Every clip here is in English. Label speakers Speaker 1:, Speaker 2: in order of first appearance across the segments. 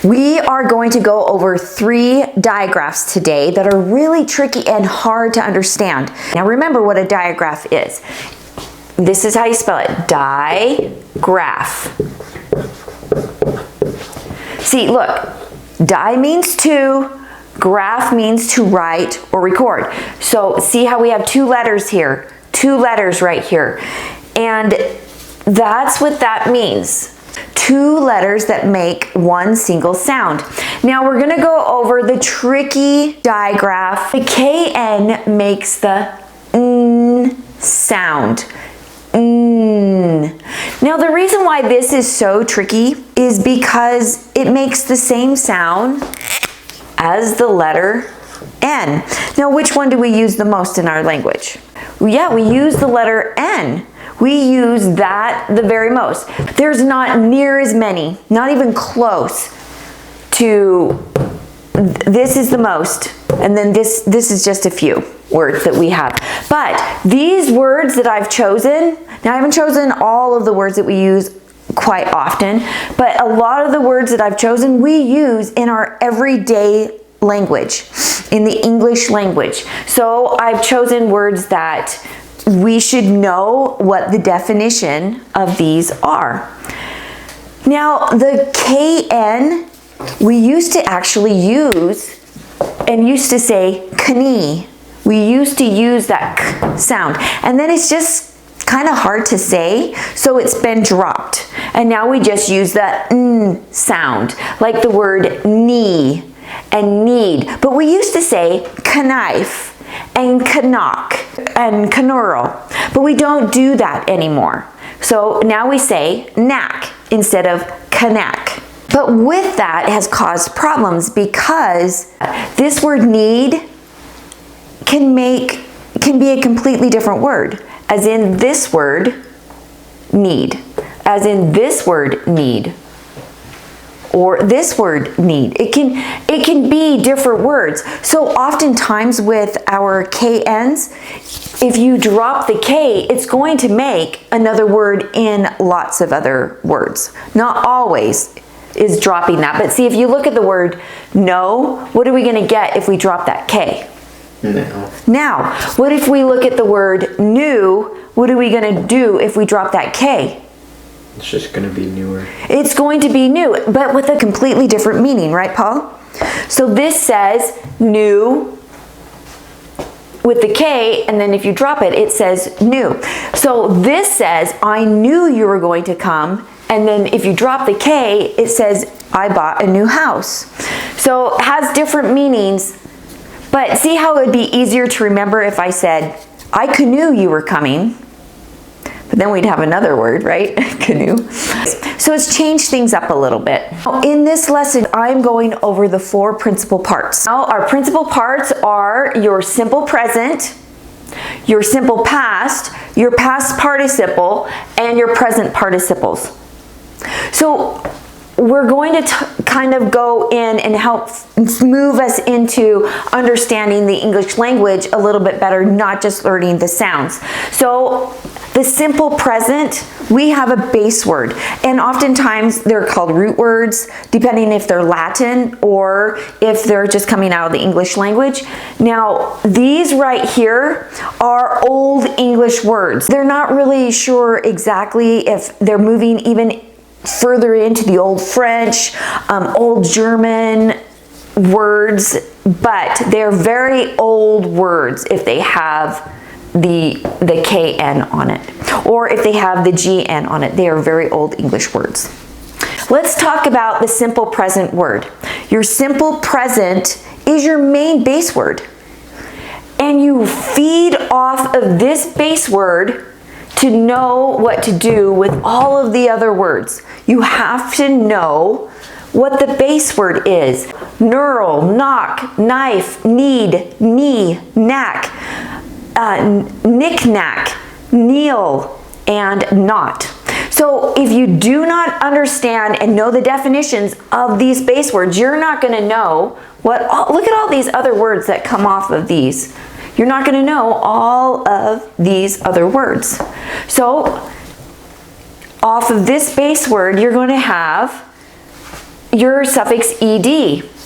Speaker 1: We are going to go over 3 digraphs today that are really tricky and hard to understand. Now remember what a digraph is. This is how you spell it, digraph. See, look, di means to, graph means to write or record. So see how we have 2 letters here, 2 letters right here. And that's what that means. 2 letters that make one single sound. Now we're gonna go over the tricky digraph. The KN makes the N sound. N. Now the reason why this is so tricky is because it makes the same sound as the letter N. Now which one do we use the most in our language? Yeah, we use the letter N. We use that the very most. There's not near as many, not even close to, this is the most, and then this is just a few words that we have. But these words that I've chosen, now I haven't chosen all of the words that we use quite often, but a lot of the words that I've chosen we use in our everyday language, in the English language. So I've chosen words that we should know what the definition of these are. Now the KN we used to actually use and used to say kni. We used to use that k sound, and then it's just kind of hard to say, so it's been dropped. And now we just use the n sound, like the word knee and need. But we used to say knife and knock and knurl, but we don't do that anymore. So now we say knack instead of knack. But with that it has caused problems because this word need can be a completely different word, as in this word need, as in this word need, or this word need. It can be different words. So oftentimes with our KNs, if you drop the K, it's going to make another word in lots of other words. Not always is dropping that, but see, if you look at the word no, what are we going to get if we drop that K? No. Now, what if we look at the word new, what are we going to do if we drop that K?
Speaker 2: It's just going to be newer. It's
Speaker 1: going to be new, but with a completely different meaning, right, Paul? So this says new with the K, and then if you drop it, it says new. So this says, I knew you were going to come, and then if you drop the K, it says, I bought a new house. So it has different meanings, but see how it would be easier to remember if I said, I knew you were coming. But then we'd have another word, right? Canoe. So it's changed things up a little bit. In this lesson, I'm going over the 4 principal parts. Now, our principal parts are your simple present, your simple past, your past participle, and your present participles. So we're going to kind of go in and help move us into understanding the English language a little bit better, not just learning the sounds. So the simple present, we have a base word, and oftentimes they're called root words, depending if they're Latin or if they're just coming out of the English language. Now, these right here are old English words. They're not really sure exactly if they're moving even further into the old French, old German words, but they're very old words if they have the KN on it, or if they have the GN on it. They are very old English words. Let's talk about the simple present word. Your simple present is your main base word, and you feed off of this base word to know what to do with all of the other words. You have to know what the base word is. Knurl, knock, knife, need, knee, knack, knick-knack, kneel, and not. So if you do not understand and know the definitions of these base words, you're not going to know what, look at all these other words that come off of these. You're not going to know all of these other words. So off of this base word, you're going to have your suffix ed.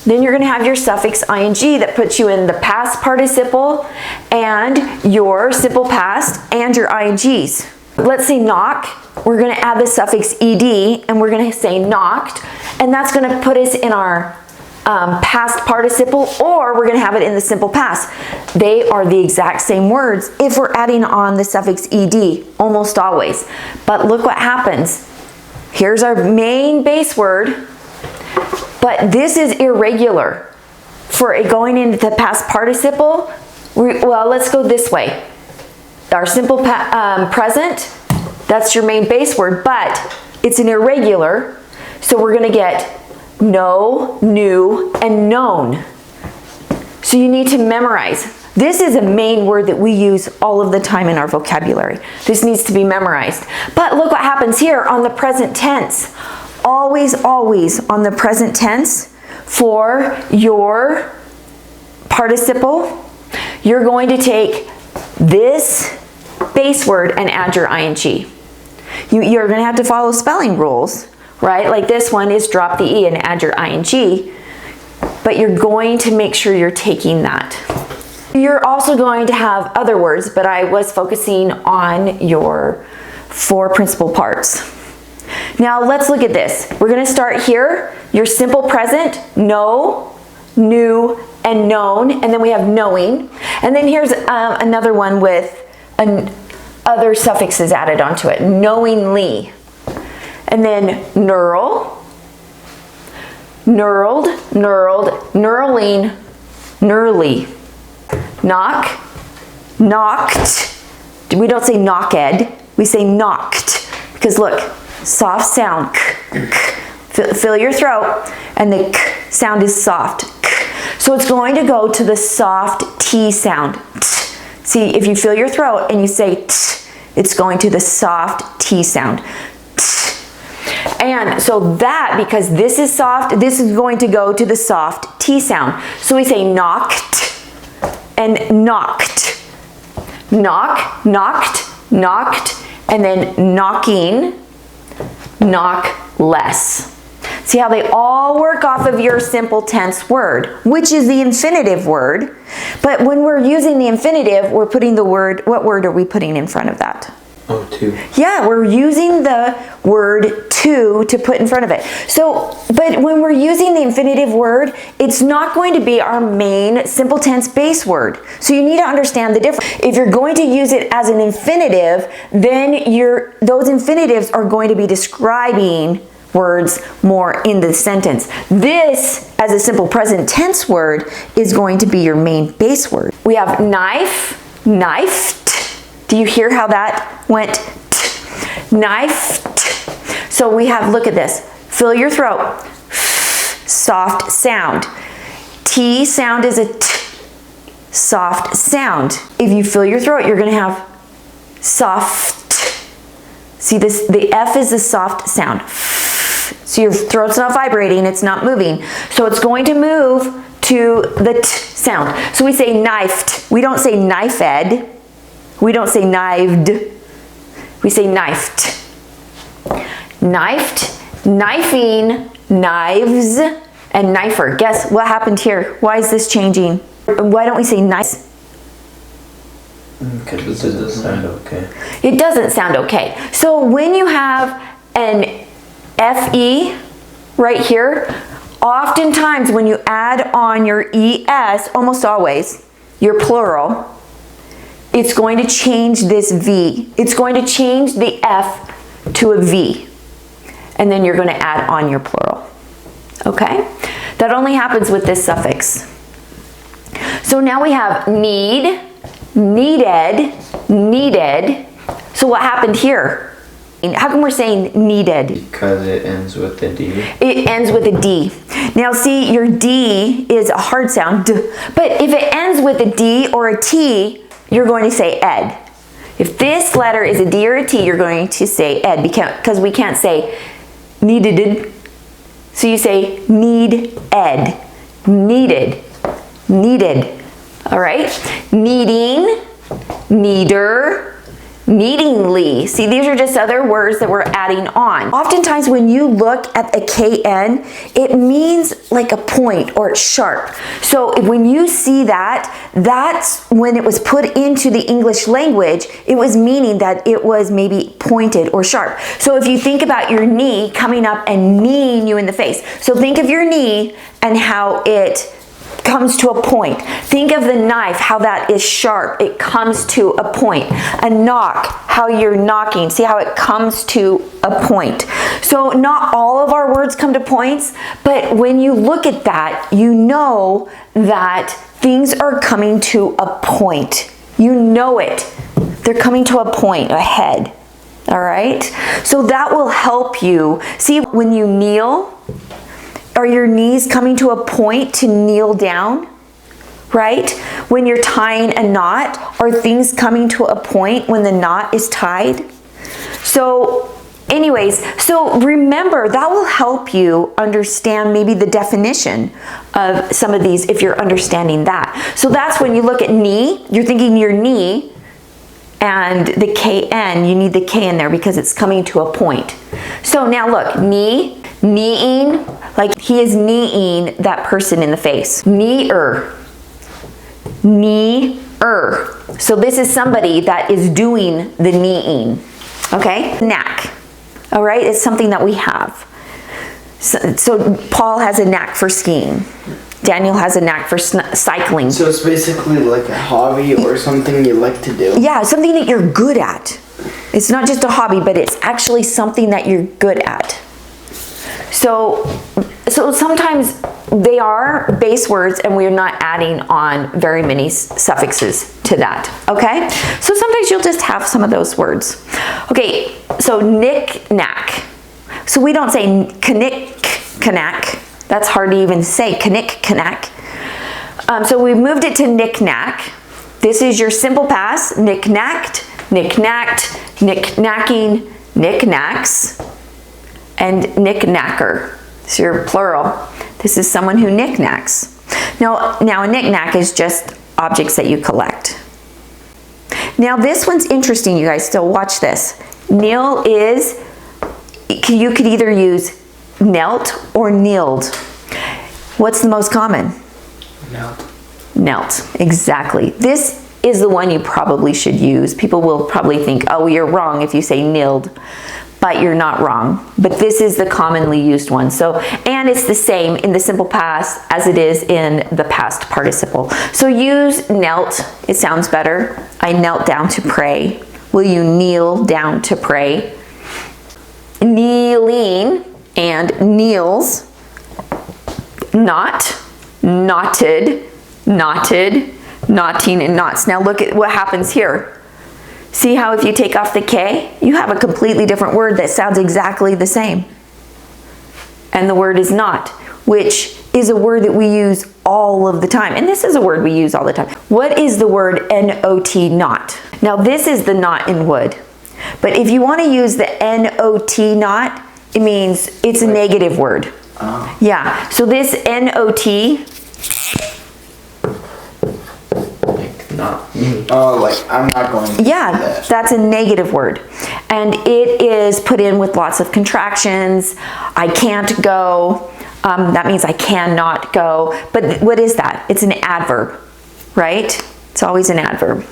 Speaker 1: Then you're going to have your suffix ing that puts you in the past participle and your simple past and your ings. Let's say knock. We're going to add the suffix ed and we're going to say knocked, and that's going to put us in our past participle, or we're going to have it in the simple past. They are the exact same words if we're adding on the suffix ed, almost always. But look what happens. Here's our main base word, but this is irregular. For it going into the past participle, well, let's go this way. Our simple present, that's your main base word, but it's an irregular, so we're going to get know, knew, and known. So you need to memorize. This is a main word that we use all of the time in our vocabulary. This needs to be memorized. But look what happens here on the present tense. Always, always on the present tense for your participle, you're going to take this base word and add your ing. You're going to have to follow spelling rules, right? Like this one is drop the E and add your ing, but you're going to make sure you're taking that. You're also going to have other words, but I was focusing on your 4 principal parts. Now let's look at this. We're going to start here, your simple present, know, knew, and known, and then we have knowing. And then here's another one with other suffixes added onto it, knowingly. And then knurl, knurled, knurled, knurling, knurly. Knock, knocked. We don't say knocked, we say knocked. Because look, soft sound, k, k. Fill your throat, and the k sound is soft. K. So it's going to go to the soft T sound. T. See, if you fill your throat and you say t, it's going to the soft T sound. T. And so that, because this is soft, this is going to go to the soft T sound. So we say knocked and knocked. Knock, knocked, knocked, and then knocking, knock less. See how they all work off of your simple tense word, which is the infinitive word. But when we're using the infinitive, we're putting the word, what word are we putting in front of that?
Speaker 2: Oh, to.
Speaker 1: Yeah, we're using the word to put in front of it. So, but when we're using the infinitive word, it's not going to be our main simple tense base word. So you need to understand the difference. If you're going to use it as an infinitive, then those infinitives are going to be describing words more in the sentence. This, as a simple present tense word, is going to be your main base word. We have knife, knifed. Do you hear how that went? Knifed. So we have, look at this. Fill your throat. Soft sound. T sound is a t. Soft sound. If you fill your throat, you're going to have soft. See this? The F is the soft sound. So your throat's not vibrating, it's not moving. So it's going to move to the t sound. So we say knifed. We don't say knifed. We don't say knived. We say knifed. Knifed, knifing, knives, and knifer. Guess what happened here? Why is this changing? Why don't we say knife?
Speaker 2: Because it doesn't sound okay.
Speaker 1: It doesn't sound okay. So when you have an FE right here, oftentimes when you add on your ES, almost always, your plural, it's going to change this V. It's going to change the F to a V. And then you're going to add on your plural. Okay? That only happens with this suffix. So now we have need, needed, needed. So what happened here? How come we're saying needed?
Speaker 2: Because it ends with a D.
Speaker 1: It ends with a D. Now see, your D is a hard sound, D. But if it ends with a D or a T, you're going to say ed. If this letter is a D or a T, you're going to say ed, because we can't say needed. So you say need ed, needed, needed. All right? Needing, needer, Needingly. See, these are just other words that we're adding on. Oftentimes when you look at a KN, it means like a point or it's sharp. So when you see that, that's when it was put into the English language, it was meaning that it was maybe pointed or sharp. So if you think about your knee coming up and kneeing you in the face. So think of your knee and how it comes to a point. Think of the knife, how that is sharp. It comes to a point. A knock, how you're knocking. See how it comes to a point. So not all of our words come to points, but when you look at that, you know that things are coming to a point. You know it. They're coming to a point, a head. All right? So that will help you. See, when you kneel, are your knees coming to a point to kneel down, right? When you're tying a knot, are things coming to a point when the knot is tied? So anyways, so remember, that will help you understand maybe the definition of some of these if you're understanding that. So that's when you look at knee, you're thinking your knee, and the KN, you need the K in there because it's coming to a point. So now look, knee, kneeing, like he is kneeing that person in the face. Kneer, knee-er. So this is somebody that is doing the kneeing, okay? Knack, all right? It's something that we have. So Paul has a knack for skiing. Daniel has a knack for cycling.
Speaker 3: So it's basically like a hobby or something you like to do?
Speaker 1: Yeah, something that you're good at. It's not just a hobby, but it's actually something that you're good at. So sometimes they are base words and we're not adding on very many suffixes to that, okay? So sometimes you'll just have some of those words. Okay, so knick-knack. So we don't say knick-knack. That's hard to even say, knick-knack. So we moved it to knick-knack. This is your simple past, knick-knacked, knick-knacked, knick-knacking, knick-knacks, and knick-knacker. So your plural. This is someone who knick-knacks. Now a knick-knack is just objects that you collect. Now this one's interesting, you guys, so watch this. Kneel is, you could either use knelt or kneeled. What's the most common?
Speaker 3: Knelt.
Speaker 1: Knelt, exactly. This is the one you probably should use. People will probably think, oh, you're wrong if you say kneeled, but you're not wrong. But this is the commonly used one. So, and it's the same in the simple past as it is in the past participle. So use knelt, it sounds better. I knelt down to pray. Will you kneel down to pray? Kneeling and kneels, knot, knotted, knotted, knotting, and knots. Now look at what happens here. See how if you take off the K, you have a completely different word that sounds exactly the same. And the word is not, which is a word that we use all of the time. And this is a word we use all the time. What is the word N-O-T, not? Now this is the not in wood. But if you want to use the N-O-T, not, it means it's a negative word.
Speaker 3: Oh.
Speaker 1: Yeah, so this N-O-T.
Speaker 2: Like not me.
Speaker 3: Oh, like I'm not going to
Speaker 1: Yeah,
Speaker 3: do that.
Speaker 1: that's a negative word. And it is put in with lots of contractions. I can't go. That means I cannot go. But what is that? It's an adverb, right? It's always an adverb.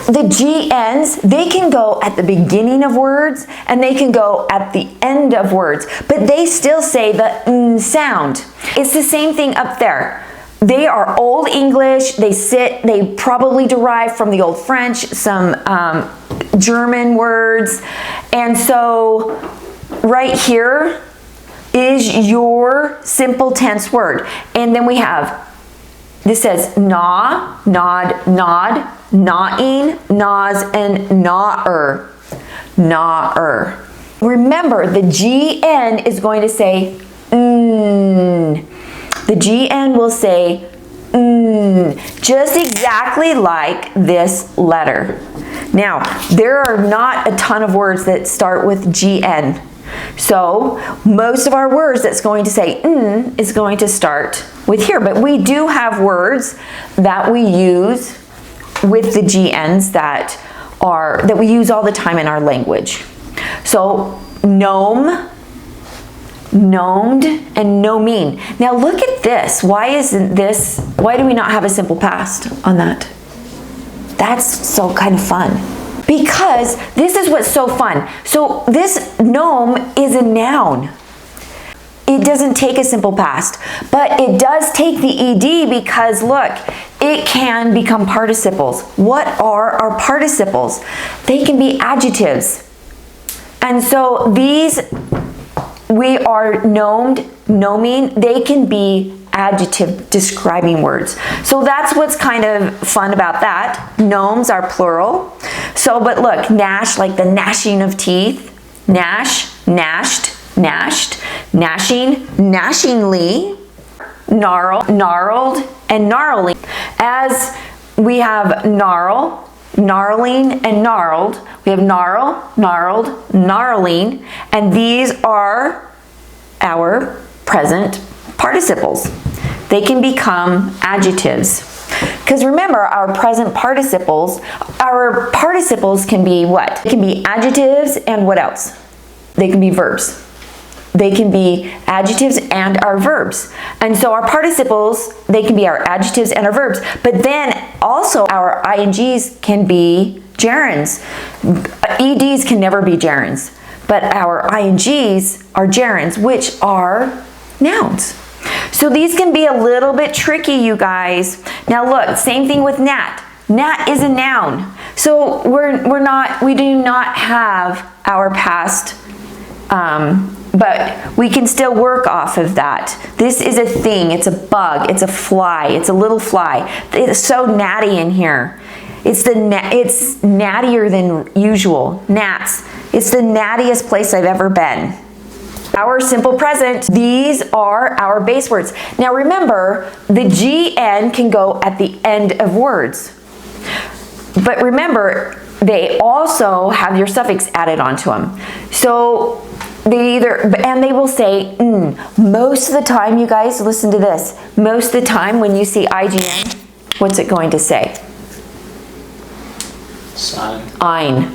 Speaker 1: The GNs, they can go at the beginning of words and they can go at the end of words, but they still say the n sound. It's the same thing up there. They are Old English, they probably derive from the Old French, some German words, and so right here is your simple tense word. And then we have, this says gnaw, nod, nod, gnawing, gnaws, and gnawer, gnawer. Remember, the GN is going to say n. The GN will say n, just exactly like this letter. Now, there are not a ton of words that start with GN. So most of our words that's going to say n is going to start with here. But we do have words that we use with the GNs that that we use all the time in our language. So gnome, gnomed, and gnomine. Now look at this. Why do we not have a simple past on that? That's so kind of fun. Because this is what's so fun. So this gnome is a noun. It doesn't take a simple past, but it does take the ed because look, it can become participles. What are our participles? They can be adjectives. And so these, we are gnomed, gnoming, they can be adjective describing words. So that's what's kind of fun about that. Gnomes are plural. So, but look, gnash, like the gnashing of teeth. Gnash, gnashed, gnashed, gnashing, gnashingly, gnarl, gnarled, and gnarling. As we have gnarl, gnarling, and gnarled, we have gnarl, gnarled, gnarling, and these are our present participles. They can become adjectives. Because remember, our present participles can be what? They can be adjectives and what else? They can be verbs. They can be adjectives and our verbs. And so our participles, they can be our adjectives and our verbs. But then also our INGs can be gerunds. EDs can never be gerunds. But our INGs are gerunds, which are nouns. So these can be a little bit tricky, you guys. Now look, same thing with gnat. Gnat is a noun. So we do not have our past, but we can still work off of that. This is a thing, it's a bug, it's a fly, it's a little fly. It's so gnatty in here. It's nattier than usual, gnats. It's the nattiest place I've ever been. Our simple present, these are our base words. Now remember, the GN can go at the end of words. But remember, they also have your suffix added onto them. So they will say most of the time, you guys, listen to this. Most of the time when you see IGN, what's it going to say?
Speaker 3: Sign.
Speaker 1: Ein.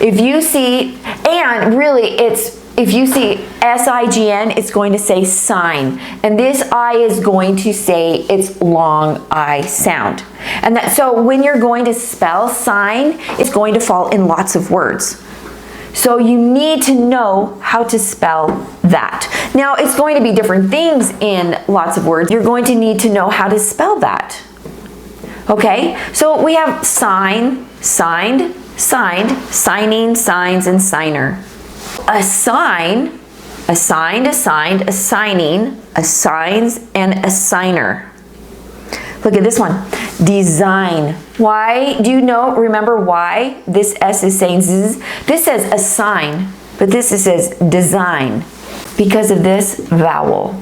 Speaker 1: If you see, and really if you see SIGN, it's going to say sign. And this I is going to say its long I sound. And so when you're going to spell sign, it's going to fall in lots of words. So you need to know how to spell that. Now it's going to be different things in lots of words. You're going to need to know how to spell that. Okay, so we have sign, signed, signed, signing, signs, and signer. Assign, assigned, assigned, assigning, assigns, and assigner. Look at this one. Design. Why? Do you remember why this S is saying Z? This says assign, but this says design because of this vowel.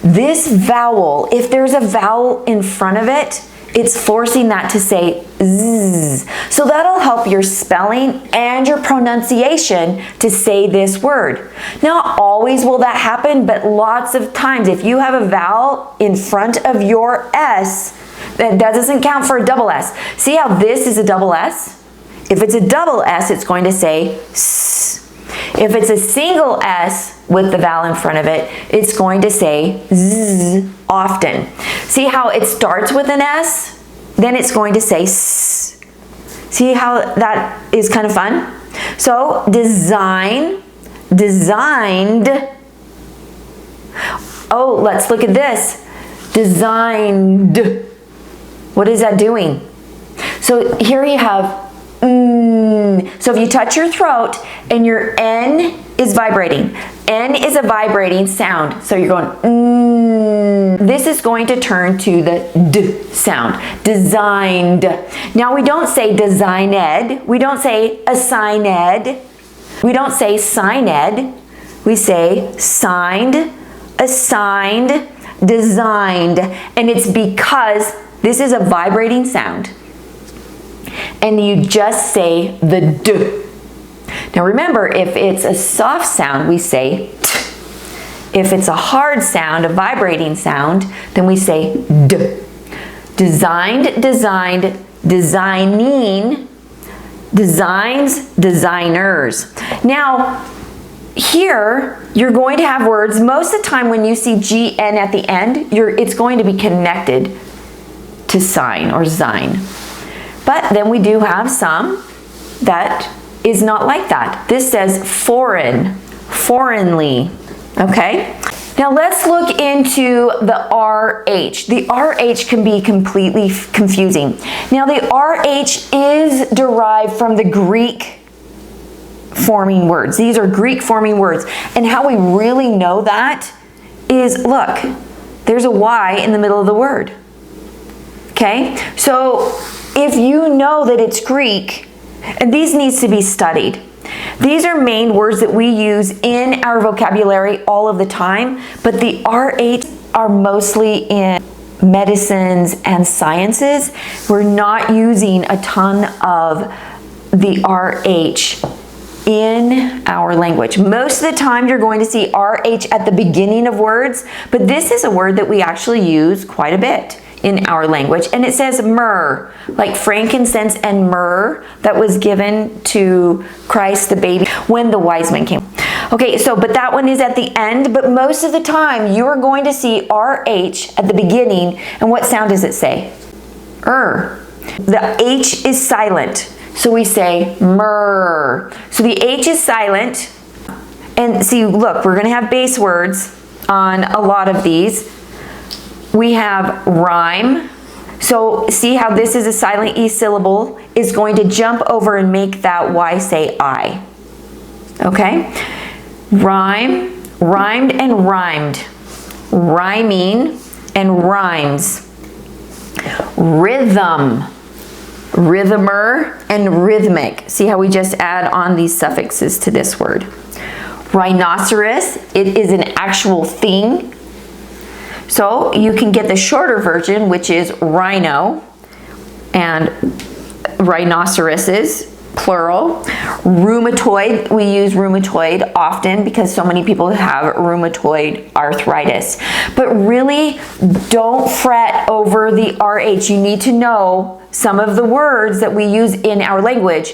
Speaker 1: This vowel, if there's a vowel in front of it, it's forcing that to say Z. So that'll help your spelling and your pronunciation to say this word. Not always will that happen, but lots of times. If you have a vowel in front of your S, that doesn't count for a double S. See how this is a double S? If it's a double S, it's going to say S. If it's a single S with the vowel in front of it, it's going to say Z often. See how it starts with an S, then it's going to say S. See how that is kind of fun? So design, designed. Oh, let's look at this. Designed. What is that doing? So here you have so if you touch your throat and your N is vibrating, N is a vibrating sound. So you're going this is going to turn to the D sound. Designed. Now we don't say designed. We don't say assigned. We don't say signed. We say signed, assigned, designed. And it's because this is a vibrating sound. And you just say the D. Now remember, if it's a soft sound, we say T. If it's a hard sound, a vibrating sound, then we say D. Designed, designed, designing, designs, designers. Now, here, you're going to have words, most of the time when you see GN at the end, it's going to be connected to sign or sein. But then we do have some that is not like that. This says foreign, foreignly, okay? Now let's look into the RH. The RH can be completely confusing. Now the RH is derived from the Greek forming words. These are Greek forming words. And how we really know that is, look, there's a Y in the middle of the word. Okay? So if you know that it's Greek, and these needs to be studied. These are main words that we use in our vocabulary all of the time, but the RH are mostly in medicines and sciences. We're not using a ton of the RH in our language. Most of the time you're going to see RH at the beginning of words, but this is a word that we actually use quite a bit in our language. And it says myrrh, like frankincense and myrrh that was given to Christ the baby when the wise men came. Okay, so, but that one is at the end, but most of the time you're going to see RH at the beginning, and what sound does it say? The H is silent, so we say myrrh. So the H is silent, and see, look, we're gonna have base words on a lot of these. We have rhyme. So see how this is a silent E syllable is going to jump over and make that Y say I. Okay? Rhyme, rhymed and rhymed. Rhyming and rhymes. Rhythm, rhythmer and rhythmic. See how we just add on these suffixes to this word. Rhinoceros, it is an actual thing. So you can get the shorter version, which is rhino and rhinoceroses, plural. Rheumatoid, we use rheumatoid often because so many people have rheumatoid arthritis. But really, don't fret over the RH. You need to know some of the words that we use in our language,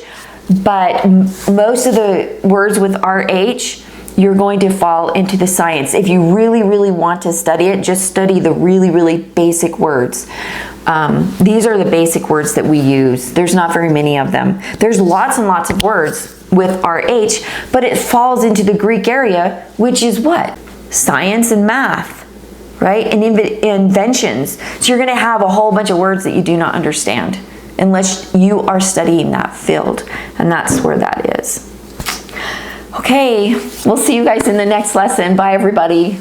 Speaker 1: but most of the words with RH, you're going to fall into the science. If you really, really want to study it, just study the really, really basic words. These are the basic words that we use. There's not very many of them. There's lots and lots of words with RH, but it falls into the Greek area, which is what? Science and math, right? And inventions. So you're gonna have a whole bunch of words that you do not understand unless you are studying that field, and that's where that is. Okay, we'll see you guys in the next lesson. Bye, everybody.